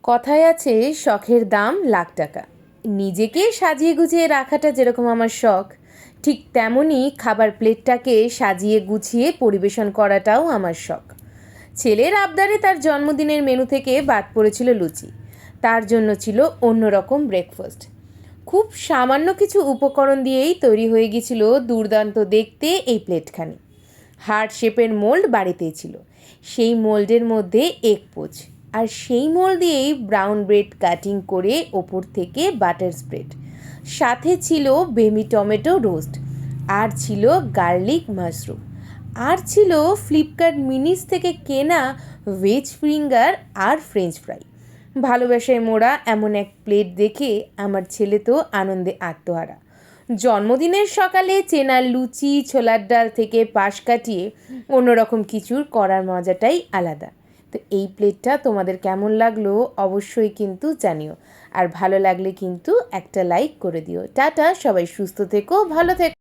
কথায় আছে শখের দাম লাখ টাকা। নিজেকে সাজিয়ে গুছিয়ে রাখাটা যেরকম আমার শখ, ঠিক তেমনই খাবার প্লেটটাকে সাজিয়ে গুছিয়ে পরিবেশন করাটাও আমার শখ। ছেলের আবদারে তার জন্মদিনের মেনু থেকে বাদ পড়েছিল লুচি। তার জন্য ছিল অন্যরকম ব্রেকফাস্ট। খুব সামান্য কিছু উপকরণ দিয়েই তৈরি হয়ে গিয়েছিল দুর্দান্ত দেখতে এই প্লেটখানি। হার্ট শেপের মোল্ড বাড়িতেই ছিল, সেই মোল্ডের মধ্যে এগ পোচ, আর সেই মোল্ড দিয়েই ব্রাউন ব্রেড কাটিং করে ওপর থেকে বাটার স্প্রেড, সাথে ছিল বেমি টমেটো রোস্ট, আর ছিল গার্লিক মাশরুম, আর ছিল ফ্লিপকার্ট মিনিস থেকে কেনা ভেজ ফিঙ্গার আর ফ্রেঞ্চ ফ্রাই। ভালোবাসায় মোড়া এমন এক প্লেট দেখে আমার ছেলে তো আনন্দে আত্মহারা। জন্মদিনের সকালে চেনা লুচি ছোলার ডাল থেকে পাশ কাটিয়ে অন্যরকম কিছুর করার মজাটাই আলাদা। তো এই প্লেটটা তোমাদের কেমন লাগলো অবশ্যই কিন্তু জানিও, আর ভালো লাগলে কিন্তু একটা লাইক করে দিও। টাটা, সবাই সুস্থ থেকো, ভালো থেকো।